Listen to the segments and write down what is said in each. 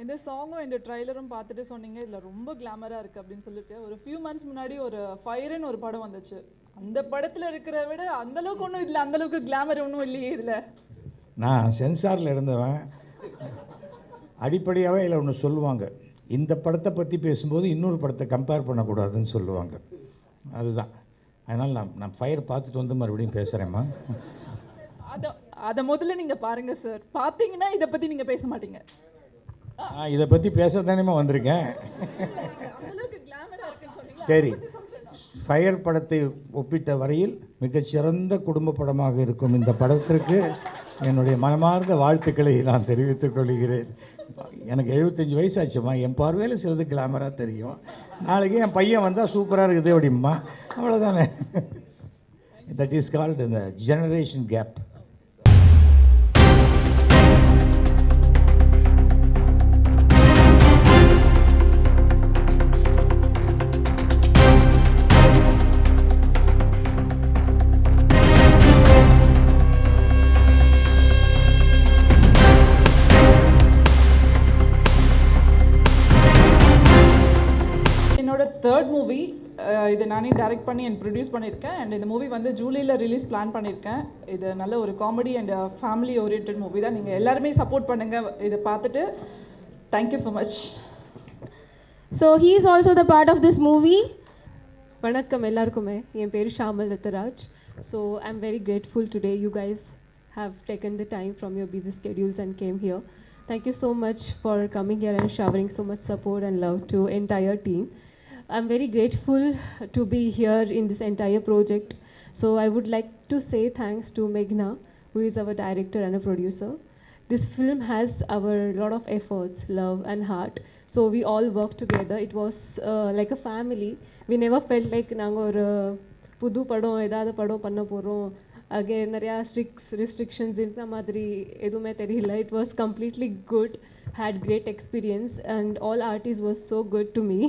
இந்த சாங்கும் இந்த ட்ரைலரும் பார்த்துட்டு சொன்னீங்க இதில் ரொம்ப கிளாமராக இருக்குது அப்படின்னு சொல்லிட்டு ஒரு ஃபியூ மந்த்ஸ் முன்னாடி ஒரு ஃபயர்னு ஒரு படம் வந்துச்சு. அந்த படத்தில் இருக்கிற விட அந்தளவுக்கு ஒன்றும் இதில் அந்தளவுக்கு கிளாமர் ஒன்றும் இல்லையே இதில். நான் சென்சாரில் இருந்தவன். அடிப்படையாகவே இதில் ஒன்று சொல்லுவாங்க, இந்த படத்தை பற்றி பேசும்போது இன்னொரு படத்தை கம்பேர் பண்ணக்கூடாதுன்னு சொல்லுவாங்க. அதுதான். அதனால் நான் ஃபயர் பார்த்துட்டு வந்து மறுபடியும் பேசுகிறேம்மா. அதை முதல்ல நீங்கள் பாருங்கள் சார். பார்த்தீங்கன்னா இதை பற்றி நீங்கள் பேச மாட்டீங்க. இதை பற்றி பேச தானேமா வந்திருக்கேன். சரி, ஃபயர் படத்தை ஒப்பிட்ட வரையில் மிகச்சிறந்த குடும்ப படமாக இருக்கும் இந்த படத்திற்கு என்னுடைய மனமார்ந்த வாழ்த்துக்களை நான் தெரிவித்துக் கொள்கிறேன். எனக்கு 75 வயசு ஆச்சுமா, என் பார்வையில் சிலது கிளாமராக தெரியும். நாளைக்கு என் பையன் வந்தால் சூப்பராக இருக்குது அப்படிம்மா, அவ்வளோதானே. தட் இஸ் கால்டு இந்த ஜெனரேஷன் கேப். தேர்ட் மூவி இதை நானே டைரக்ட் பண்ணி அண்ட் ப்ரொடியூஸ் பண்ணியிருக்கேன். அண்ட் இந்த மூவி வந்து ஜூலையில் ரிலீஸ் பிளான் பண்ணியிருக்கேன். இது நல்ல ஒரு comedy and family orient movie தான். நீங்கள் எல்லாருமே சப்போர்ட் பண்ணுங்கள் இதை பார்த்துட்டு. Thank you so much. So he is also the part of this movie. வணக்கம் எல்லாருக்குமே. என் பேர் Shamal Latharaj. So I am very grateful today you guys have taken the time from your busy schedules and came here. Thank you so much for coming here and showering so much support and love to entire team. I'm very grateful to be here in this entire project. So I would like to say thanks to Meghna, who is our director and a producer. This film has our lot of efforts, love and heart. So we all work together. It was like a family. We never felt like நாங்கள் ஒரு புது படம் ஏதாவது படம் பண்ண போகிறோம், அங்கே நிறையா restrictions இந்த மாதிரி எதுவுமே தெரியல. It was completely good, had great experience and all artists were so good to me.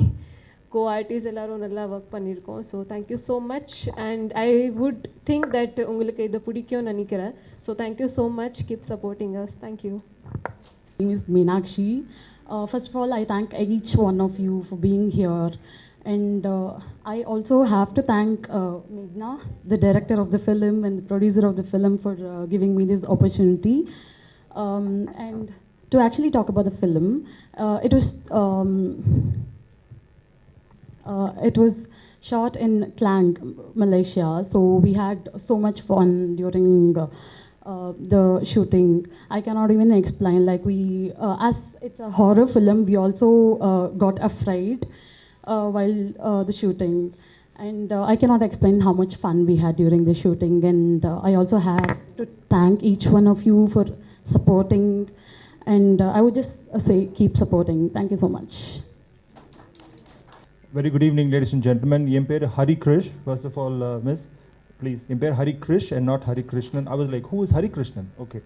Co-artists எல்லாரும் நல்லா ஒர்க் பண்ணியிருக்கோம். So thank you so much. And I would think that உங்களுக்கு இதை பிடிக்கும்னு நினைக்கிறேன். So thank you so much. Keep supporting us. Thank you. My name is Meenakshi. First of all, I thank each one of you for being here. And I also have to thank Meghna, the director of the film and the producer of the film, for giving me this opportunity. And to actually talk about the film, it was shot in Klang, Malaysia. So we had so much fun during the shooting. I cannot even explain. Like as it's a horror film, we also got afraid while the shooting. And I cannot explain how much fun we had during the shooting. And I also have to thank each one of you for supporting. And I would just say, keep supporting. Thank you so much. Very good evening, ladies and gentlemen. என் பேர் ஹரி கிருஷ். First of all, miss, please, என் பேர் ஹரி கிருஷ் and not Hari Krishnan. I was like, who is Hari Krishnan? Okay.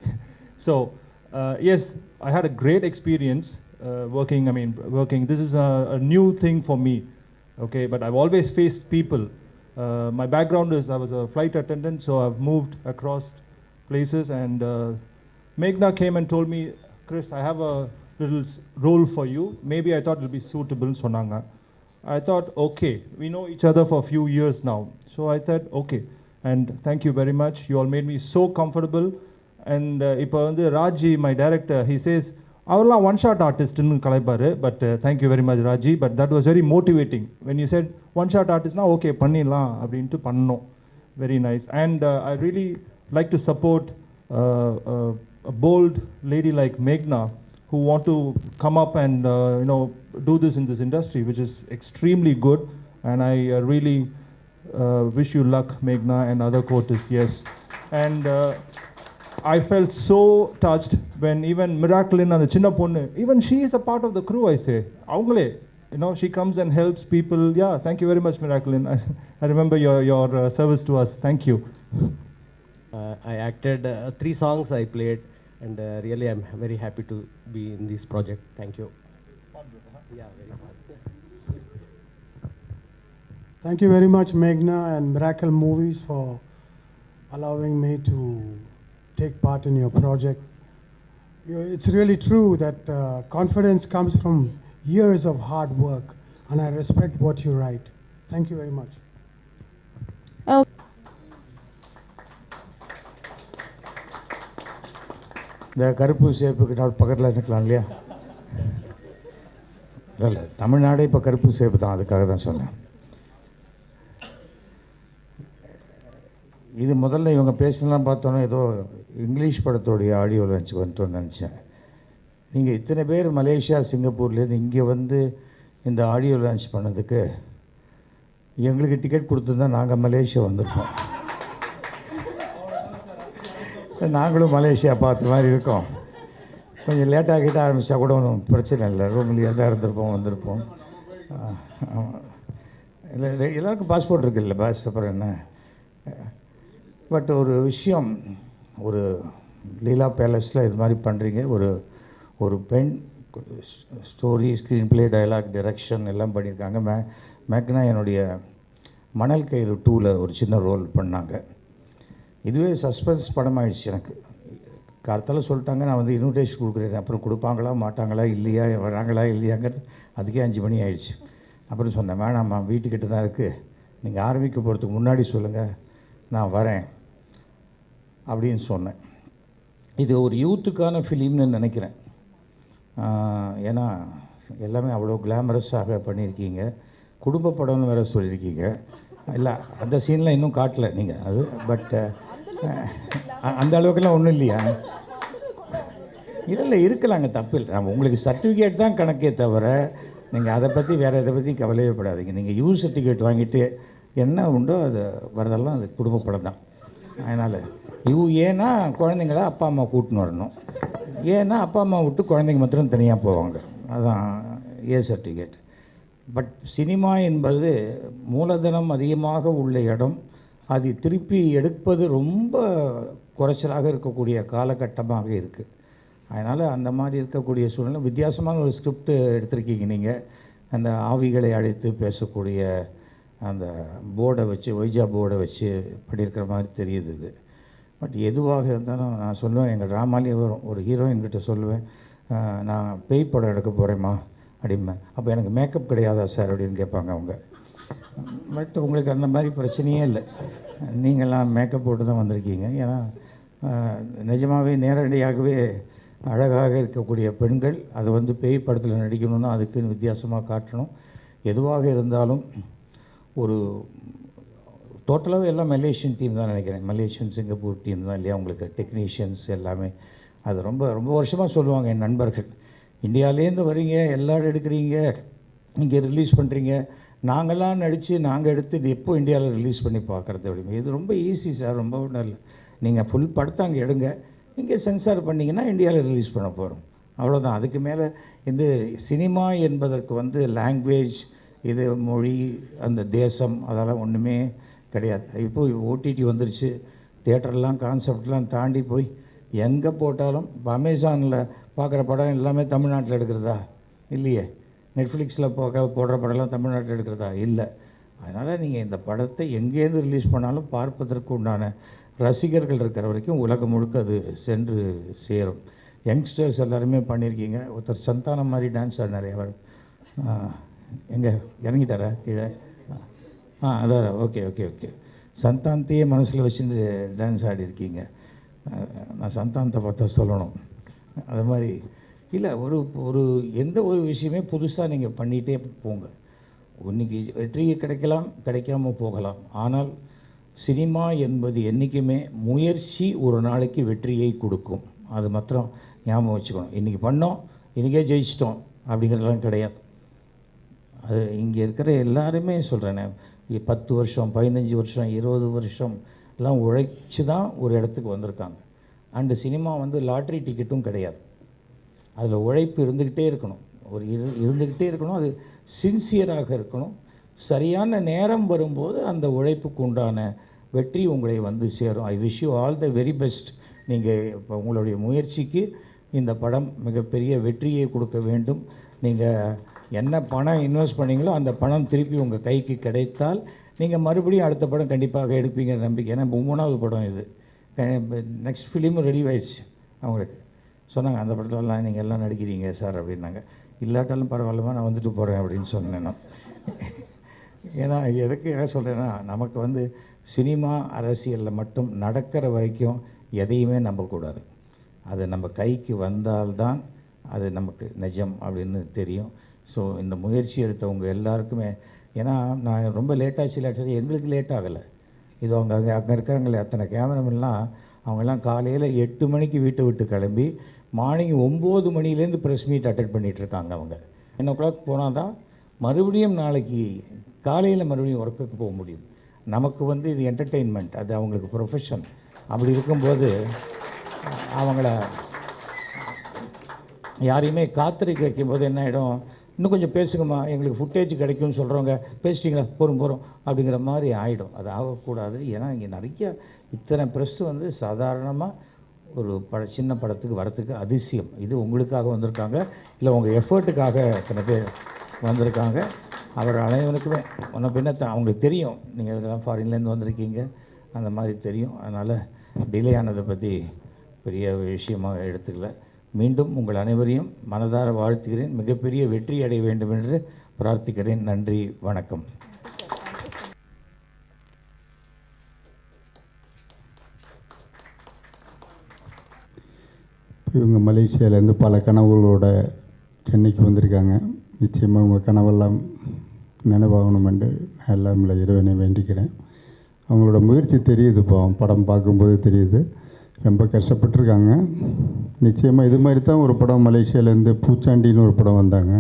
So, yes, I had a great experience working. This is a new thing for me, okay, but I've always faced people. My background is I was a flight attendant, so I've moved across places, and Meghna came and told me, Chris, I have a little role for you. Maybe I thought it will be suitable, sonanga. I thought, okay, we know each other for a few years now. So I thought, okay, and thank you very much. You all made me so comfortable. And இப்போ வந்து Raji, my director, he says, அவர்லாம் one shot artist ன்னு கலைப்பாரு. But thank you very much, Raji. But that was very motivating. When you said one shot artist, now okay, பண்ணிடலாம் அப்படின்ட்டு பண்ணோம். Very nice. And I really like to support a bold lady like Meghna, who want to come up and do this in this industry, which is extremely good. And I really wish you luck, Meghna and other co-artists. Yes. And I felt so touched when even Miraculin and the Chinna Ponnu, even she is a part of the crew, I say. Avangale, she comes and helps people. Yeah, thank you very much, Miraculin. I remember your service to us. Thank you. I acted 3 songs I played. And really, I'm very happy to be in this project. Thank you. Yeah, very fun. Thank you very much, Meghna and Miracle Movies, for allowing me to take part in your project. It's really true that confidence comes from years of hard work, and I respect what you write. Thank you very much. இந்த கருப்பு சேப்புக்கு நான் பக்கத்தில் நிற்கலாம் இல்லையா? இல்லை தமிழ்நாடே இப்போ கருப்பு சேப்பு தான், அதுக்காக தான் சொன்னேன். இது முதல்ல இவங்க பேசினலாம் பார்த்தோன்னே ஏதோ இங்கிலீஷ் படத்தோடைய ஆடியோ லான்ச்சுக்கு வந்துட்டோன்னு நினச்சேன். நீங்கள் இத்தனை பேர் மலேசியா சிங்கப்பூர்லேருந்து இங்கே வந்து இந்த ஆடியோ லான்ச் பண்ணதுக்கு எங்களுக்கு டிக்கெட் கொடுத்துருந்தா நாங்கள் மலேசியா வந்திருப்போம். நாங்களும் மலேசியா பார்த்த மாதிரி இருக்கோம். கொஞ்சம் லேட்டாக கிட்ட ஆரம்பித்தா கூட ஒன்றும் பிரச்சனை இல்லை, ரூம்லேயே தான் இருந்திருப்போம், வந்திருப்போம். இல்லை எல்லாருக்கும் பாஸ்போர்ட் இருக்குல்ல, பாஸ் அப்புறம் என்ன. பட் ஒரு விஷயம், ஒரு லீலா பேலஸில் இது மாதிரி பண்ணுறீங்க. ஒரு பெண் story, screenplay, dialogue, direction எல்லாம் பண்ணியிருக்காங்க. மேக்னா என்னுடைய மணல் கயிறு 2ல் ஒரு சின்ன ரோல் பண்ணாங்க. இதுவே சஸ்பென்ஸ் படமாயிடுச்சு எனக்கு. கார்த்தால சொல்லிட்டாங்க நான் வந்து இன்விடேஷன் கொடுக்குறேன், அப்புறம் கொடுப்பாங்களா மாட்டாங்களா இல்லையா, வராங்களா இல்லையாங்கிறது அதுக்கே 5 மணி ஆயிடுச்சு. அப்புறம் சொன்னேன், வேணாம்மா வீட்டுக்கிட்ட தான் இருக்குது, நீங்கள் ஆரம்பிக்க போகிறதுக்கு முன்னாடி சொல்லுங்கள், நான் வரேன் அப்படின்னு சொன்னேன். இது ஒரு யூத்துக்கான ஃபிலிம்னு நினைக்கிறேன். ஏன்னா எல்லாமே அவ்வளோ கிளாமரஸாக பண்ணியிருக்கீங்க. குடும்ப படம்னு வேறு சொல்லியிருக்கீங்க. இல்லை அந்த சீனில் இன்னும் காட்டலை நீங்கள் அது. பட் அந்த அளவுக்குலாம் ஒன்றும் இல்லையா? இல்லை இருக்கலாங்க, தப்பு இல்லை. நம்ம உங்களுக்கு சர்டிஃபிகேட் தான் கணக்கே தவிர நீங்கள் அதை பற்றி வேறு எதை பற்றி கவலையே படாதீங்க. நீங்கள் யூ சர்டிஃபிகேட் வாங்கிட்டு என்ன உண்டோ அது வரதெல்லாம் அது குடும்ப படம் தான். அதனால் ஏன்னா குழந்தைங்கள அப்பா அம்மா கூட்டின்னு வரணும், ஏன்னா அப்பா அம்மா விட்டு குழந்தைங்க மாத்திரம் தனியாக போவாங்க, அதுதான் ஏ சர்டிஃபிகேட். பட் சினிமா என்பது மூலதனம் அதிகமாக உள்ள இடம், அது திருப்பி எடுப்பது ரொம்ப குறைச்சலாக இருக்கக்கூடிய காலகட்டமாக இருக்குது. அதனால் அந்த மாதிரி இருக்கக்கூடிய சூழ்நிலை வித்தியாசமான ஒரு ஸ்கிரிப்ட் எடுத்திருக்கீங்க நீங்கள். அந்த ஆவிகளை அழைத்து பேசக்கூடிய அந்த போர்டை வச்சு, ஒய்ஜா போர்டை வச்சு பண்ணியிருக்கிற மாதிரி தெரியுது இது. பட் எதுவாக இருந்தாலும் நான் சொல்லுவேன், எங்கள் ட்ராமாலேயே வரும், ஒரு ஹீரோயின்கிட்ட சொல்லுவேன், நான் பேய் படம் எடுக்க போகிறேம்மா அப்படிம்பேன். அப்போ எனக்கு மேக்கப் கிடையாதா சார் அப்படின்னு கேட்பாங்க அவங்க. பட் உங்களுக்கு அந்த மாதிரி பிரச்சனையே இல்லை, நீங்கள்லாம் மேக்கப் போட்டு தான் வந்திருக்கீங்க. ஏன்னா நிஜமாகவே நேரடியாகவே அழகாக இருக்கக்கூடிய பெண்கள் அது வந்து பேய் படத்தில் நடிக்கணும்னா அதுக்குன்னு வித்தியாசமாக காட்டணும். எதுவாக இருந்தாலும் ஒரு டோட்டலாகவே எல்லாம் மலேசியன் டீம் தான் நினைக்கிறேன், மலேசியன் சிங்கப்பூர் டீம் தான் இல்லையா? உங்களுக்கு டெக்னீஷியன்ஸ் எல்லாமே அது ரொம்ப ரொம்ப வருஷமாக சொல்லுவாங்க என் நண்பர்கள், இந்தியாவிலேருந்து வரீங்க, எல்லோரும் எடுக்கிறீங்க, இங்கே ரிலீஸ் பண்ணுறீங்க, நாங்கள்லாம் நடித்து நாங்கள் எடுத்து இது எப்போ இந்தியாவில் ரிலீஸ் பண்ணி பார்க்குறது அப்படிங்க. இது ரொம்ப ஈஸி சார், ரொம்ப நல்ல. நீங்கள் ஃபுல் படத்தை அங்கே எடுங்க, இங்கே சென்சார் பண்ணிங்கன்னா இந்தியாவில் ரிலீஸ் பண்ண போகிறோம், அவ்வளோதான். அதுக்கு மேலே இந்த சினிமா என்பதற்கு வந்து லாங்குவேஜ், இது மொழி, அந்த தேசம், அதெல்லாம் ஒன்றுமே கிடையாது. இப்போது ஓடிடி வந்துருச்சு, தியேட்டர்லாம் கான்செப்ட்லாம் தாண்டி போய் எங்கே போட்டாலும் இப்போ அமேசானில் பார்க்குற படம் எல்லாமே தமிழ்நாட்டில் எடுக்கிறதா இல்லையே, நெட்ஃப்ளிக்ஸில் போடுற படம்லாம் தமிழ்நாட்டில் எடுக்கிறதா இல்லை. அதனால் நீங்கள் இந்த படத்தை எங்கேருந்து ரிலீஸ் பண்ணாலும் பார்ப்பதற்கு உண்டான ரசிகர்கள் இருக்கிற வரைக்கும் உலகம் முழுக்க அது சென்று சேரும். யங்ஸ்டர்ஸ் எல்லாருமே பண்ணியிருக்கீங்க. ஒருத்தர் சந்தானம் மாதிரி டான்ஸ் ஆடினார், அவர் எங்கே இறங்கிட்டாரா கீழே? அதான் ஓகே ஓகே ஓகே சந்தானத்தையே மனசில் வச்சுட்டு டான்ஸ் ஆடிருக்கீங்க. நான் சந்தானத்தை பார்த்தா சொல்லணும். அது மாதிரி இல்லை, ஒரு எந்த ஒரு விஷயமே புதுசாக நீங்கள் பண்ணிகிட்டே போங்க. இன்றைக்கி வெற்றி கிடைக்கலாம், கிடைக்காமல் போகலாம். ஆனால் சினிமா என்பது என்றைக்குமே முயற்சி ஒரு நாளைக்கு வெற்றியை கொடுக்கும். அது மாத்திரம் ஞாபகம் வச்சுக்கணும். இன்றைக்கி பண்ணோம், இன்றைக்கே ஜெயிச்சிட்டோம் அப்படிங்கிறதெல்லாம் கிடையாது. அது இங்கே இருக்கிற எல்லாருமே சொல்கிறேன், 10 வருஷம் 15 வருஷம் 20 வருஷம் எல்லாம் உழைச்சி தான் ஒரு இடத்துக்கு வந்திருக்காங்க. அண்டு சினிமா வந்து லாட்ரி டிக்கெட்டும் கிடையாது. அதில் உழைப்பு இருந்துக்கிட்டே இருக்கணும், இருந்துக்கிட்டே இருக்கணும். அது சின்சியராக இருக்கணும். சரியான நேரம் வரும்போது அந்த உழைப்புக்கு உண்டான வெற்றி உங்களை வந்து சேரும். I wish you all the very best. நீங்கள் இப்போ உங்களுடைய முயற்சிக்கு இந்த படம் மிகப்பெரிய வெற்றியை கொடுக்க வேண்டும். நீங்கள் என்ன பணம் இன்வெஸ்ட் பண்ணீங்களோ அந்த பணம் திருப்பி உங்கள் கைக்கு கிடைத்தால் நீங்கள் மறுபடியும் அடுத்த படம் கண்டிப்பாக எடுப்பீங்கிற நம்பிக்கை. ஏன்னா 3ஆவது படம் இது, நெக்ஸ்ட் ஃபிலிமும் ரெடி ஆயிடுச்சு அவங்களுக்கு. சொன்னாங்க, அந்த படத்துலலாம் நீங்கள் எல்லாம் நடிக்கிறீங்க சார் அப்படின்னாங்க. இல்லாட்டாலும் பரவாயில்லமா, நான் வந்துட்டு போகிறேன் அப்படின்னு சொன்னேன் நான். ஏன்னா எதுக்காக சொல்கிறேன்னா, நமக்கு வந்து சினிமா அரசியலில் மட்டும் நடக்கிற வரைக்கும் எதையுமே நம்பக்கூடாது. அது நம்ம கைக்கு வந்தால்தான் அது நமக்கு நிஜம் அப்படின்னு தெரியும். ஸோ இந்த முயற்சி எடுத்தவங்க எல்லாருக்குமே, ஏன்னா நான் ரொம்ப லேட்டாச்சு, எங்களுக்கு லேட் ஆகலை. இது அங்கே இருக்கிறவங்களே அத்தனை கேமராமெல்லாம் அவங்கெல்லாம் காலையில் 8 மணிக்கு வீட்டை விட்டு கிளம்பி மார்னிங் 9 மணிலேருந்து ப்ரெஸ் மீட் அட்டென்ட் பண்ணிகிட்ருக்காங்க. அவங்க 10 o'clock போனால் தான் மறுபடியும் நாளைக்கு காலையில் மறுபடியும் ஒர்க்குக்கு போக முடியும். நமக்கு வந்து இது என்டர்டெயின்மெண்ட், அது அவங்களுக்கு ப்ரொஃபஷன். அப்படி இருக்கும்போது அவங்கள யாரையுமே காத்திருக்க வைக்கும்போது என்ன ஆகிடும், இன்னும் கொஞ்சம் பேசுங்கம்மா, எங்களுக்கு ஃபுட்டேஜ் கிடைக்கும்னு சொல்கிறவங்க பேசிட்டிங்களா, போகிறோம் அப்படிங்கிற மாதிரி ஆகிடும். அது ஆகக்கூடாது. ஏன்னா இங்கே நிறைய இத்தனை ப்ரெஸ்ஸு வந்து சாதாரணமாக ஒரு சின்ன படத்துக்கு வரத்துக்கு அதிசயம். இது உங்களுக்காக வந்திருக்காங்க, இல்லை உங்கள் எஃபர்ட்டுக்காக இத்தனை பேர் வந்திருக்காங்க. அவர் அனைவருக்குமே ஒன்றை பின்ன அவங்களுக்கு தெரியும், நீங்கள் இதெல்லாம் ஃபாரின்லேருந்து வந்திருக்கீங்க, அந்த மாதிரி தெரியும். அதனால் டிலே ஆனதை பற்றி பெரிய விஷயமாக எடுத்துக்கல. மீண்டும் உங்கள் அனைவரையும் மனதார வாழ்த்துகிறேன். மிகப்பெரிய வெற்றி அடைய வேண்டும் என்று பிரார்த்திக்கிறேன். நன்றி, வணக்கம். இவங்க மலேசியாவிலேருந்து பல கனவுகளோட சென்னைக்கு வந்திருக்காங்க. நிச்சயமாக உங்கள் கனவெல்லாம் நினைவாகணும் என்று நான் எல்லாம் இல்லை இறைவனை வேண்டிக்கிறேன். அவங்களோட முயற்சி தெரியுது, இப்போ படம் பார்க்கும்போது தெரியுது, ரொம்ப கஷ்டப்பட்டுருக்காங்க. நிச்சயமாக இது மாதிரி தான் ஒரு படம் மலேசியாவிலேருந்து பூச்சாண்டின்னு ஒரு படம் வந்தாங்க.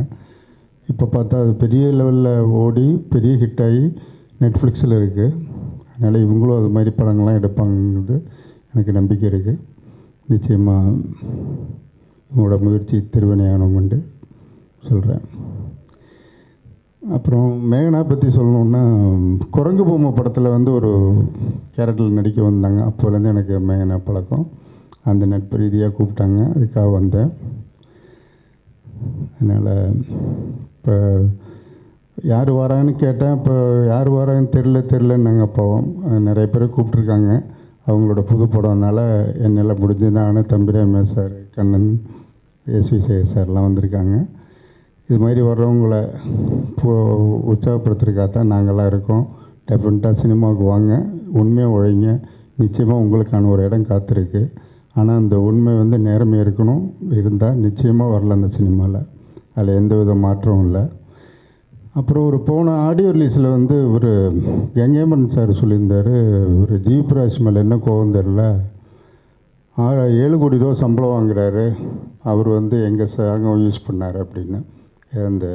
இப்போ பார்த்தா அது பெரிய லெவலில் ஓடி பெரிய ஹிட்டாகி நெட்ஃப்ளிக்ஸில் இருக்குது. அதனால் இவங்களும் அது மாதிரி படங்கள்லாம் எடுப்பாங்கிறது எனக்கு நம்பிக்கை இருக்குது. நிச்சயமாக உங்களோட முயற்சி திருவினையானோம் என்று சொல்கிறேன். அப்புறம் மேகனா பற்றி சொல்லணுன்னா, குரங்கு பொம்மை படத்தில் வந்து ஒரு கேரக்டரில் நடிக்க வந்தாங்க. அப்போலேருந்து எனக்கு மேகனா பழக்கம். அந்த நட்பு ரீதியாக கூப்பிட்டாங்க, அதுக்காக வந்தேன். அதனால் இப்போ யார் வராங்கன்னு கேட்டேன். இப்போ யார் வராங்கன்னு தெரிலன்னாங்க. அப்போவும் நிறைய பேர் கூப்பிட்ருக்காங்க. அவங்களோட புது படம்னால என்னால் முடிஞ்சு நான் தம்பிராமே சார், கண்ணன், எஸ்வி சேகர் சார்லாம் வந்திருக்காங்க. இது மாதிரி வர்றவங்கள உற்சாகப்படுத்துறதுக்காக தான் நாங்கள்லாம் இருக்கோம். டெஃபினட்டாக சினிமாவுக்கு வாங்க, உண்மையாக உழைங்க, நிச்சயமாக உங்களுக்கான ஒரு இடம் காத்திருக்கு. ஆனால் அந்த உண்மை வந்து நேர்மையாக இருக்கணும். இருந்தால் நிச்சயமாக வரல அந்த சினிமாவில், அதில் எந்த வித மாற்றமும் இல்லை. அப்புறம் ஒரு போன ஆடியோ ரிலீஸில் வந்து ஒரு கங்கேமரன் சார் சொல்லியிருந்தார், ஒரு ஜீப்ராஜ் மேலே என்ன கோவம் தெரில, 7 கோடி ரூபா சம்பளம் வாங்குறாரு, அவர் வந்து எங்கள் சாங்கம் யூஸ் பண்ணார் அப்படின்னு. அந்த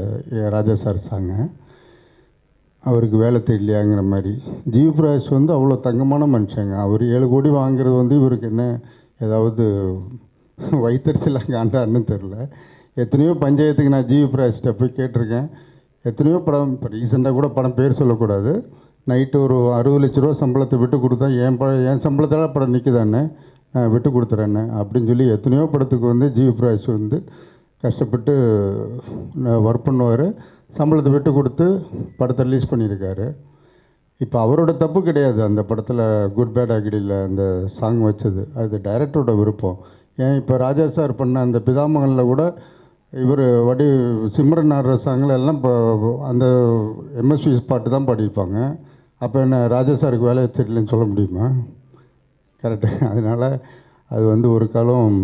ராஜா சார் சாங்க அவருக்கு வேலை தெரியலையாங்கிற மாதிரி. ஜீவ்ராஜ் வந்து அவ்வளோ தங்கமான மனுஷங்க. அவர் 7 கோடி வாங்குறது வந்து இவருக்கு என்ன ஏதாவது வைத்தறிச்சலாக காண்டான்னு தெரில. எத்தனையோ பஞ்சாயத்துக்கு நான் ஜீவ்ராஜ்கிட்ட போய் கேட்டிருக்கேன். எத்தனையோ படம், இப்போ ரீசெண்டாக கூட படம் பேர் சொல்லக்கூடாது, நைட்டு ஒரு 60 லட்ச ரூபா சம்பளத்தை விட்டு கொடுத்தா என் சம்பளத்தால் படம் நிற்குதானே, நான் விட்டு கொடுத்துறேன்னு அப்படின்னு சொல்லி எத்தனையோ படத்துக்கு வந்து ஜீவ்ராஜ் வந்து கஷ்டப்பட்டு ஒர்க் பண்ணுவார். சம்பளத்தை விட்டு கொடுத்து படத்தை ரிலீஸ் பண்ணியிருக்காரு. இப்போ அவரோட தப்பு கிடையாது. அந்த படத்தில் குட் பேட் அக்டியில் அந்த சாங் வச்சது அது டைரக்டரோட விருப்பம். ஏன் இப்போ ராஜா சார் பண்ண அந்த பிதாமகனில் கூட இவர் சிம்ரன் ஆடுற சாங்கில் எல்லாம் இப்போ அந்த எம்எஸ்வி பாட்டு தான் பாடியிருப்பாங்க. அப்போ என்ன ராஜா சாருக்கு வேலையை தெரியலன்னு சொல்ல முடியுமா? கரெக்டு. அதனால் அது வந்து ஒரு காலம்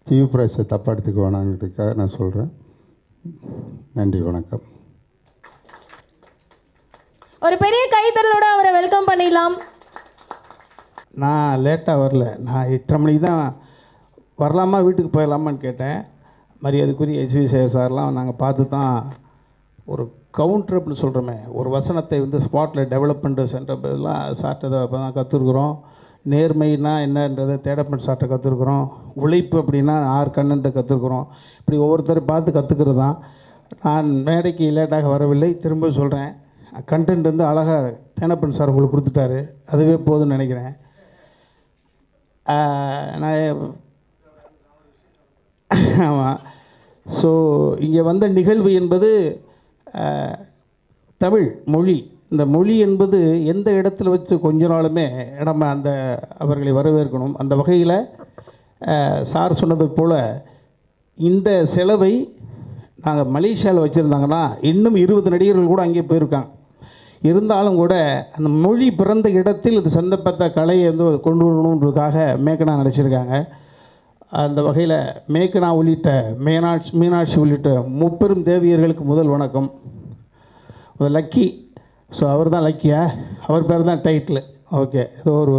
சீஃப் ப்ரைஸை தப்பாக எடுத்துக்க வேணாங்கிறதுக்காக நான் சொல்கிறேன். நன்றி, வணக்கம். ஒரு பெரிய கைத்தறலோட அவரை வெல்கம் பண்ணிடலாம். நான் லேட்டாக வரல, நான் 8:30 மணிக்கு தான் வரலாமா வீட்டுக்கு போயிடலாமான்னு கேட்டேன். மரியாதைக்குரிய எஸ்வி சேகர் சார்லாம் நாங்கள் பார்த்து தான் ஒரு கவுண்டர் அப்படின்னு சொல்கிறோமே, ஒரு வசனத்தை வந்து ஸ்பாட்டில் டெவலப்மெண்ட் சென்டர்லாம் சார்ட்டை இப்போ தான் கற்றுருக்குறோம். நேர்மைனா என்னன்றதை தேடப்பட்டு சார்ட்டை கற்றுருக்குறோம். உழைப்பு அப்படின்னா கண்ணுன்ற கற்றுருக்குறோம். இப்படி ஒவ்வொருத்தரை பார்த்து கற்றுக்கிறது தான். நான் மேடைக்கு லேட்டாக வரவில்லை, திரும்ப சொல்கிறேன். கண்டென்ட் வந்து அழகாக தேனப்பன் சார் உங்களுக்கு கொடுத்துட்டாரு, அதுவே போதும்னு நினைக்கிறேன். நான் ஆமாம். ஸோ இங்கே வந்த நிகழ்வு என்பது தமிழ் மொழி. இந்த மொழி என்பது எந்த இடத்துல வச்சு கொஞ்ச நாளுமே நம்ம அவர்களை வரவேற்கணும். அந்த வகையில் சார் சொன்னது போல் இந்த செலவை நாங்கள் மலேசியாவில் வச்சுருந்தாங்கன்னா இன்னும் 20 நடிகர்கள் கூட அங்கே போயிருக்காங்க. இருந்தாலும் கூட அந்த மொழி பிறந்த இடத்தில் இது சந்தப்பட்ட கலையை வந்து கொண்டு வரணுன்றதுக்காக மேக்கனா நடிச்சிருக்காங்க. அந்த வகையில் மேக்கனா உள்ளிட்ட மீனாட்சி உள்ளிட்ட முப்பெரும் தேவியர்களுக்கு முதல் வணக்கம். லக்கி, ஸோ அவர் தான் லக்கியா, அவர் பேர் தான் டைட்டில். ஓகே, ஏதோ ஒரு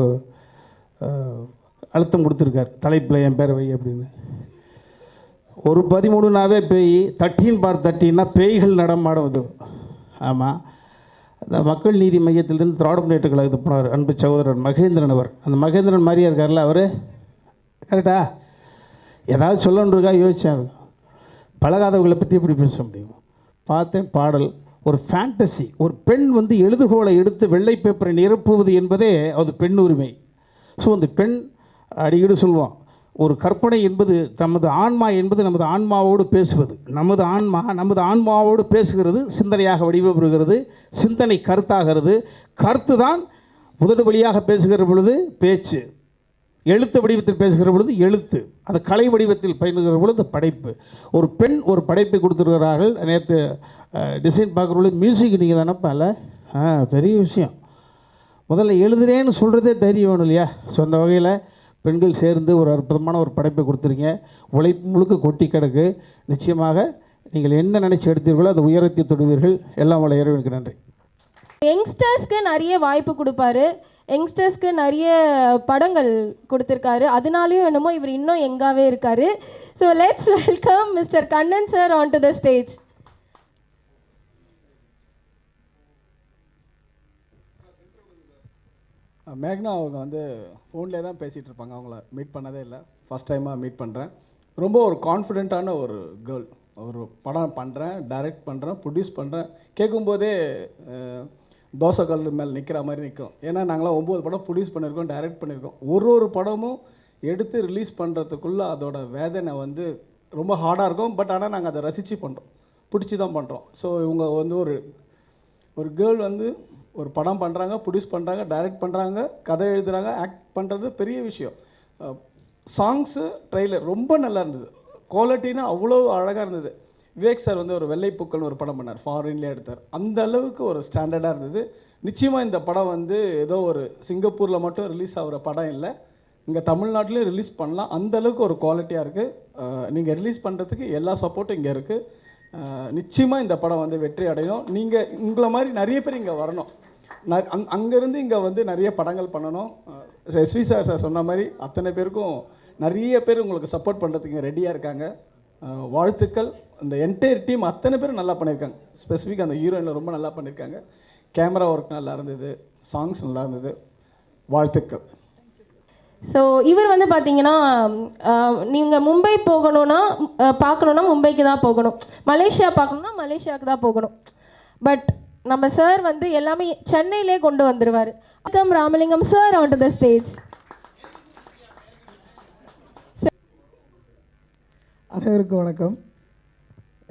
அழுத்தம் கொடுத்துருக்கார் தலைப்பில் என் பேர் வை அப்படின்னு. ஒரு 13நாவே பேய், 13/13னா பேய்கள் நடமாடுவது. ஆமாம், அந்த மக்கள் நீதி மையத்திலிருந்து திராவிட முன்னேற்ற கழகத்துக்கு போனார் அன்பு சகோதரர் மகேந்திரன். அவர் அந்த மகேந்திரன் மாதிரியே இருக்கார்ல அவர், கரெக்டா? ஏதாவது சொல்லணுன்றதுக்கா யோசித்தேன். பழகாதவர்களை பற்றி எப்படி பேச முடியும்? பார்த்தேன் பாடல், ஒரு ஃபேண்டசி. ஒரு பெண் வந்து எழுதுகோலை எடுத்து வெள்ளை பேப்பரை நிரப்புவது என்பதே அது பெண் உரிமை. ஸோ அந்த பெண் அடிக்கடி சொல்லுவோம், ஒரு கற்பனை என்பது நமது ஆன்மா என்பது நமது ஆன்மாவோடு பேசுவது. நமது ஆன்மாவோடு பேசுகிறது, சிந்தனையாக வடிவப்படுகிறது, சிந்தனை கருத்தாகிறது. கருத்து தான் உதடு வழியாக பேசுகிற பொழுது பேச்சு, எழுத்து வடிவத்தில் பேசுகிற பொழுது எழுத்து, அந்த கலை வடிவத்தில் பயிலுகிற பொழுது படைப்பு. ஒரு பெண் ஒரு படைப்பை கொடுத்துருக்கிறார்கள். நேற்று டிசைன் பார்க்குற பொழுது மியூசிக் நீங்கள் தானப்பா இல்லை, பெரிய விஷயம். முதல்ல எழுதுறேன்னு சொல்கிறதே தைரியம் வேணும் இல்லையா? ஸோ அந்த வகையில் பெண்கள் சேர்ந்து ஒரு அற்புதமான ஒரு படைப்பை கொடுத்துருங்க. உழைப்பு முழுக்க கொட்டி கிடக்கு. நிச்சயமாக நீங்கள் என்ன நினச்சி எடுத்தீர்களோ அதை உயரத்தை தொடுவீர்கள். எல்லாம் உள்ள இறைவனுக்கு நன்றி. யங்ஸ்டர்ஸ்க்கு நிறைய வாய்ப்பு கொடுப்பாரு, யங்ஸ்டர்ஸ்க்கு நிறைய படங்கள் கொடுத்துருக்காரு. அதனாலேயும் என்னமோ இவர் இன்னும் யங்காகவே இருக்காரு. So let's welcome mister Kannan sir on to the stage. மேக்னா அவங்க வந்து ஃபோன்லேயே தான் பேசிகிட்டு இருப்பாங்க, அவங்கள மீட் பண்ணதே இல்லை, ஃபஸ்ட் டைமாக மீட் பண்ணுறேன். ரொம்ப ஒரு கான்ஃபிடென்ட்டான ஒரு கேர்ள். ஒரு படம் பண்ணுறேன், டைரக்ட் பண்ணுறேன், ப்ரொடியூஸ் பண்ணுறேன், கேட்கும்போதே தோசைக்கல் மேலே நிற்கிற மாதிரி நிற்கும். ஏன்னா நாங்களாம் 9 படம் ப்ரொடியூஸ் பண்ணியிருக்கோம், டைரக்ட் பண்ணியிருக்கோம். ஒரு படமும் எடுத்து ரிலீஸ் பண்ணுறதுக்குள்ளே அதோட வேதனை வந்து ரொம்ப ஹார்டாக இருக்கும். பட் ஆனால் நாங்கள் அதை ரசித்து பண்ணுறோம், பிடிச்சி தான் பண்ணுறோம். ஸோ இவங்க வந்து ஒரு கேர்ள் வந்து ஒரு படம் பண்ணுறாங்க, ப்ரொடியூஸ் பண்ணுறாங்க, டைரக்ட் பண்ணுறாங்க, கதை எழுதுகிறாங்க, ஆக்ட் பண்ணுறது பெரிய விஷயம். சாங்ஸு ட்ரெய்லர் ரொம்ப நல்லா இருந்தது, குவாலிட்டினா அவ்வளோ அழகாக இருந்தது. விவேக் சார் வந்து ஒரு வெள்ளைப்பூக்கள்னு ஒரு படம் பண்ணார், ஃபாரின்லேயே எடுத்தார். அந்த அளவுக்கு ஒரு ஸ்டாண்டர்டாக இருந்தது. நிச்சயமாக இந்த படம் வந்து ஏதோ ஒரு சிங்கப்பூரில் மட்டும் ரிலீஸ் ஆகிற படம் இல்லை, இங்கே தமிழ்நாட்டிலையும் ரிலீஸ் பண்ணலாம். அந்தளவுக்கு ஒரு குவாலிட்டியாக இருக்குது. நீங்கள் ரிலீஸ் பண்ணுறதுக்கு எல்லா சப்போர்ட்டும் இங்கே இருக்குது. நிச்சயமாக இந்த படம் வந்து வெற்றி அடையும். நீங்கள் உங்களை மாதிரி நிறைய பேர் இங்கே வரணும், அங்கேருந்து இங்கே வந்து நிறைய படங்கள் பண்ணணும். எஸ்வி சார் சொன்ன மாதிரி அத்தனை பேருக்கும் நிறைய பேர் உங்களுக்கு சப்போர்ட் பண்ணுறதுக்கு ரெடியாக இருக்காங்க. வாழ்த்துக்கள். இந்த என்டையர் டீம் அத்தனை பேரும் நல்லா பண்ணியிருக்காங்க. ஸ்பெசிஃபிக்காக அந்த ஹீரோயினில் ரொம்ப நல்லா பண்ணியிருக்காங்க. கேமரா ஒர்க் நல்லா இருந்தது, சாங்ஸ் நல்லா இருந்தது. வாழ்த்துக்கள். ஸோ இவர் வந்து பார்த்தீங்கன்னா, நீங்கள் மும்பை போகணுன்னா பார்க்கணுன்னா மும்பைக்கு தான் போகணும், மலேசியா பார்க்கணுன்னா மலேசியாவுக்கு தான் போகணும். பட் நம்ம சார் வந்து எல்லாமே சென்னையிலே கொண்டு வந்துடுவார். Welcome Ramalingam sir on to the stage. அனைவருக்கும் வணக்கம்.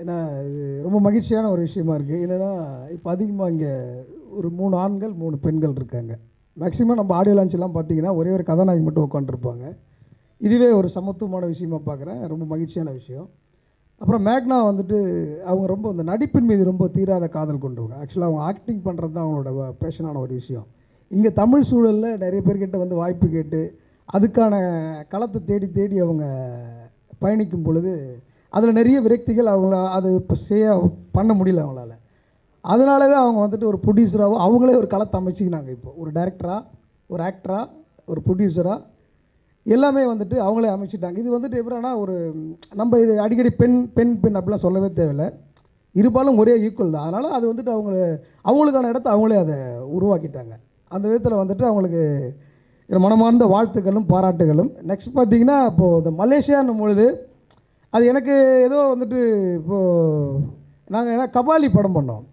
ஏன்னா இது ரொம்ப மகிழ்ச்சியான ஒரு விஷயமா இருக்குது. என்னென்னா இப்போ அதிகமாக இங்கே ஒரு 3 ஆண்கள் 3 பெண்கள் இருக்காங்க. மேக்ஸிமம் நம்ம ஆடியோ லான்ச்செல்லாம் பார்த்தீங்கன்னா ஒரே ஒரு கதாநாயகி மட்டும் உட்காந்துருப்பாங்க. இதுவே ஒரு சமத்துவமான விஷயமா பார்க்குறேன், ரொம்ப மகிழ்ச்சியான விஷயம். அப்புறம் மேக்னா வந்துட்டு அவங்க ரொம்ப இந்த நடிப்பின் மீது ரொம்ப தீராத காதல் கொண்டவங்க. ஆக்சுவலாக அவங்க ஆக்டிங் பண்ணுறது தான் அவங்களோட பேஷனான ஒரு விஷயம். இங்கே தமிழ் சூழலில் நிறைய பேர்கிட்ட வந்து வாய்ப்பு கேட்டு அதுக்கான களத்தை தேடி தேடி அவங்க பயணிக்கும் பொழுது அதில் நிறைய விரக்திகள் அவங்கள அது இப்போ பண்ண முடியல அவங்களால. அதனாலவே அவங்க வந்துட்டு ஒரு ப்ரொடியூசராகவும் அவங்களே ஒரு களத்தை அமைச்சிக்கினாங்க. இப்போ ஒரு டைரக்டராக, ஒரு ஆக்டராக, ஒரு ப்ரொடியூசராக எல்லாமே வந்துட்டு அவங்களே அமைச்சிட்டாங்க. இது வந்துட்டு எப்படின்னா ஒரு நம்ம இது அடிக்கடி பெண் பெண் பெண் அப்படிலாம் சொல்லவே தேவையில்லை, இருப்பாலும் ஒரே ஈக்குவல் தான். அதனால் அது வந்துட்டு அவங்களுக்கான இடத்த அவங்களே அதை உருவாக்கிட்டாங்க. அந்த விதத்தில் வந்துட்டு அவங்களுக்கு மனமார்ந்த வாழ்த்துக்களும் பாராட்டுகளும். நெக்ஸ்ட் பார்த்திங்கன்னா இப்போது இந்த மலேசியான்னும் பொழுது அது எனக்கு ஏதோ வந்துட்டு இப்போது நாங்கள் ஏன்னா கபாலி படம் பண்ணோம்.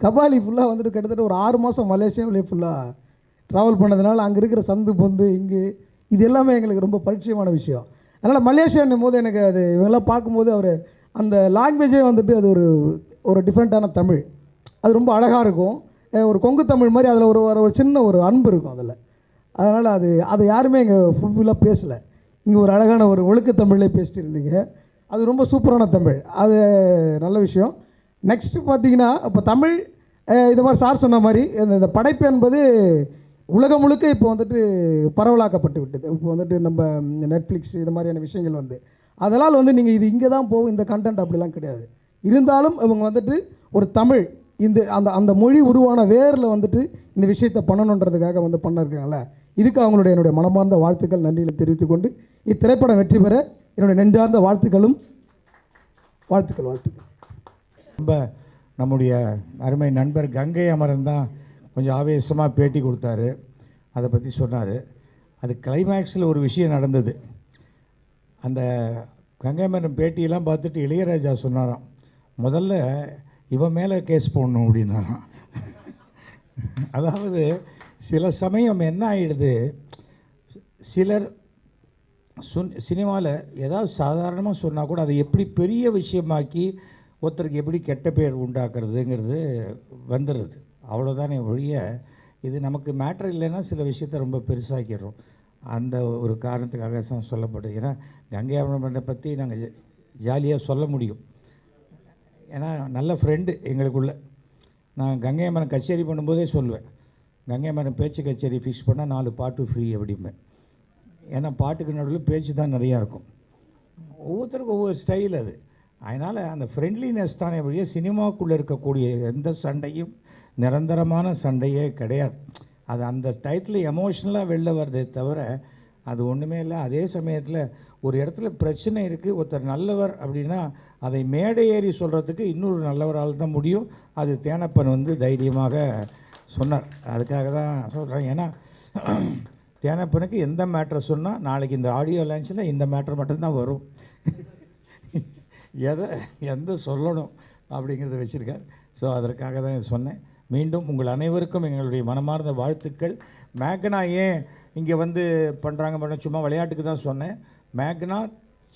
கபாலி ஃபுல்லாக வந்துட்டு கிட்டத்தட்ட ஒரு 6 மாதம் மலேசியாவிலே ஃபுல்லாக ட்ராவல் பண்ணதுனால அங்கே இருக்கிற சந்து பொந்து இங்கு இது எல்லாமே எங்களுக்கு ரொம்ப பரிச்சயமான விஷயம். அதனால் மலேசியான்னும் போது எனக்கு அது இவங்கெல்லாம் பார்க்கும்போது அவர் அந்த லாங்குவேஜே வந்துட்டு அது ஒரு டிஃப்ரெண்ட்டான தமிழ், அது ரொம்ப அழகாக இருக்கும். ஒரு கொங்கு தமிழ் மாதிரி அதில் ஒரு சின்ன ஒரு அன்பு இருக்கும் அதில். அதனால் அதை யாருமே இங்கே ஃபுல்ஃபில்லாக பேசலை. இங்கே ஒரு அழகான ஒரு ஒழுக்க தமிழே பேசிட்டு இருந்தீங்க. அது ரொம்ப சூப்பரான தமிழ், அது நல்ல விஷயம். நெக்ஸ்ட்டு பார்த்தீங்கன்னா இப்போ தமிழ் இது மாதிரி சார் சொன்ன மாதிரி இந்த படைப்பு என்பது உலகம் முழுக்க இப்போ வந்துட்டு பரவலாக்கப்பட்டு விட்டது. இப்போ வந்துட்டு நம்ம நெட்ஃப்ளிக்ஸ் இது மாதிரியான விஷயங்கள் வந்து அதனால் வந்து நீங்கள் இது இங்கே தான் போகும், இந்த கண்டென்ட் அப்படிலாம் கிடையாது. இருந்தாலும் இவங்க வந்துட்டு ஒரு தமிழ் இந்த அந்த அந்த மொழி உருவான வேரில் வந்துட்டு இந்த விஷயத்தை பண்ணணுன்றதுக்காக வந்து பண்ணிருக்காங்கல்ல, இதுக்கு அவங்களுடைய என்னுடைய மனமார்ந்த வாழ்த்துக்கள் நன்றிகளை தெரிவித்துக்கொண்டு இத்திரைப்படம் வெற்றி பெற என்னுடைய நெஞ்சார்ந்த வாழ்த்துக்கள். ரொம்ப நம்முடைய அருமை நண்பர் கங்கை அமரன் தான் கொஞ்சம் ஆவேசமாக பேட்டி கொடுத்தாரு, அதை பற்றி சொன்னார். அது கிளைமேக்ஸில் ஒரு விஷயம் நடந்தது. அந்த கங்கை அமரன் பேட்டியெல்லாம் பார்த்துட்டு இளையராஜா சொன்னாராம், முதல்ல இவன் மேலே கேஸ் போடணும் அப்படின்னாராம். அதாவது சில சமயம் என்ன ஆகிடுது, சிலர் சினிமாவில் ஏதாவது சாதாரணமாக சொன்னால் கூட அதை எப்படி பெரிய விஷயமாக்கி ஒருத்தருக்கு எப்படி கெட்ட பேர் உண்டாக்குறதுங்கிறது வந்துடுது. அவ்வளோதானே ஒழிய இது நமக்கு மேட்ரு இல்லைன்னா சில விஷயத்த ரொம்ப பெருசாக்கிடுறோம். அந்த ஒரு காரணத்துக்காக தான் சொல்லப்படுது. ஏன்னா கங்கை அமரனை பற்றி நாங்கள் ஜாலியாக சொல்ல முடியும். ஏன்னா நல்ல ஃப்ரெண்டு எங்களுக்குள்ள. நான் கங்கை அமரன் கச்சேரி பண்ணும்போதே சொல்லுவேன், கங்கை அமரன் பேச்சு கச்சேரி ஃபிக்ஸ் பண்ணால் 4 பாட்டு ஃப்ரீ அப்படிம்பேன். ஏன்னா பாட்டுக்கு நடுவில் பேச்சு தான் நிறையா இருக்கும், ஒவ்வொருத்தருக்கும் ஒவ்வொரு ஸ்டைல் அது. அதனால் அந்த ஃப்ரெண்ட்லினஸ் தானே வழியாக சினிமாவுக்குள்ளே இருக்கக்கூடிய எந்த சண்டையும் நிரந்தரமான சண்டையே கிடையாது. அது அந்த டயத்தில் எமோஷ்னலாக வெளில வருதே தவிர அது ஒன்றுமே இல்லை. அதே சமயத்தில் ஒரு இடத்துல பிரச்சனை இருக்குது, ஒருத்தர் நல்லவர் அப்படின்னா அதை மேடை ஏறி சொல்கிறதுக்கு இன்னொரு நல்லவரால் தான் முடியும். அது தேனப்பன் வந்து தைரியமாக சொன்னார். அதுக்காக தான் சொல்கிறேன். ஏன்னா தேனப்பனுக்கு எந்த மேட்ரை சொன்னால் நாளைக்கு இந்த ஆடியோ லான்ச்சில் இந்த மேட்ரு மட்டும்தான் வரும், எந்த சொல்லணும் அப்படிங்கிறத வச்சுருக்கார். ஸோ அதற்காக தான் சொன்னேன். மீண்டும் உங்கள் அனைவருக்கும் எங்களுடைய மனமார்ந்த வாழ்த்துக்கள். மேக்னா ஏன் இங்கே வந்து பண்ணுறாங்க, சும்மா விளையாட்டுக்கு தான் சொன்னேன். மேக்னா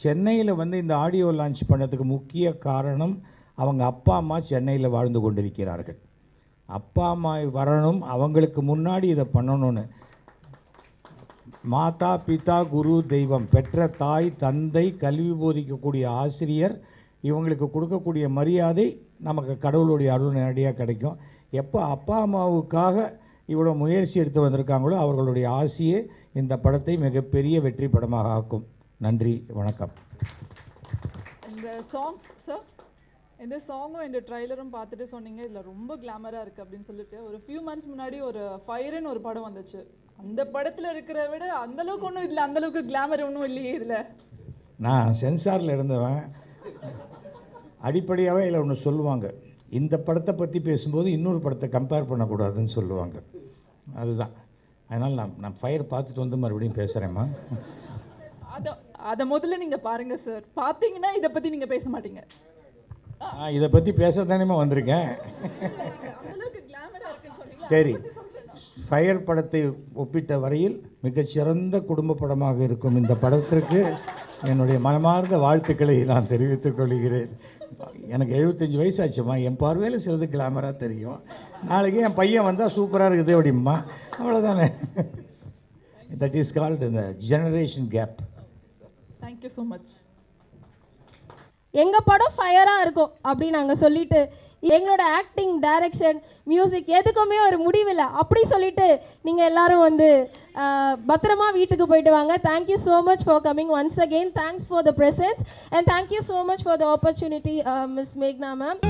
சென்னையில் வந்து இந்த ஆடியோ லான்ச் பண்ணதுக்கு முக்கிய காரணம் அவங்க அப்பா அம்மா சென்னையில் வாழ்ந்து கொண்டிருக்கிறார்கள். அப்பா அம்மா வரணும், அவங்களுக்கு முன்னாடி இதை பண்ணணும்னு. மாதா பிதா குரு தெய்வம், பெற்ற தாய் தந்தை கல்வி போதிக்கக்கூடிய ஆசிரியர், இவங்களுக்கு கொடுக்கக்கூடிய மரியாதை நமக்கு கடவுளுடைய அருள் நேரடியாக கிடைக்கும். எப்போ அப்பா அம்மாவுக்காக இவ்வளோ முயற்சி எடுத்து வந்திருக்காங்களோ அவர்களுடைய ஆசையே இந்த படத்தை மிகப்பெரிய வெற்றி படமாக ஆக்கும். நன்றி, வணக்கம். இந்த சாங்ஸ் சார், இந்த சாங்கும் இந்த ட்ரைலரும் பார்த்துட்டு சொன்னீங்க இதில் ரொம்ப கிளாமராக இருக்குது அப்படின்னு சொல்லிட்டு. ஒரு ஃபியூ மந்த்ஸ் முன்னாடி ஒரு ஃபயர்னு ஒரு படம் வந்துச்சு. அந்த படத்தில் இருக்கிற விட அந்தளவுக்கு ஒன்றும் இதில் அந்தளவுக்கு கிளாமர் ஒன்றும் இல்லையே இதில். நான் சென்சாரில் இருந்தவன். அடிப்படையாகவே இதில் ஒன்று சொல்லுவாங்க, இந்த படத்தை பற்றி பேசும்போது இன்னொரு படத்தை கம்பேர் பண்ணக்கூடாதுன்னு சொல்லுவாங்க. அதுதான். அதனால் நான் ஃபயர் பார்த்துட்டு வந்து மறுபடியும் பேசுகிறேம்மா. அதை முதல்ல நீங்கள் பாருங்கள் சார், பார்த்தீங்கன்னா இதை பற்றி நீங்கள் பேச மாட்டீங்க. இதை பற்றி பேச தானேமா வந்திருக்கேன். சரி, ஃபயர் படத்தை ஒப்பிட்ட வரையில் மிகச்சிறந்த குடும்ப படமாக இருக்கும் இந்த படத்திற்கு என்னுடைய மனமார்ந்த வாழ்த்துக்களை நான் தெரிவித்துக் கொள்கிறேன். எனக்கு 75 வயசாச்சும்மா, என் பார்வையில் சிலது கிளாமராக தெரியும். நாளைக்கு என் பையன் வந்தால் சூப்பராக இருக்குது அப்படிம்மா, அவ்வளோதானே. தட் இஸ் கால்டு இந்த generation gap. Thank you so much. எங்கள் படம் ஃபயராக இருக்கும் அப்படின்னு நாங்கள் சொல்லிட்டு எங்களோட ஆக்டிங், டைரக்ஷன், மியூசிக் எதுக்குமே ஒரு முடிவில்லை அப்படி சொல்லிட்டு நீங்கள் எல்லாரும் வந்து பத்திரமா வீட்டுக்கு போயிட்டு வாங்க. Thank you so much for coming once again. Thanks for the presence and thank you so much for the opportunity miss மேக்னா மேம்.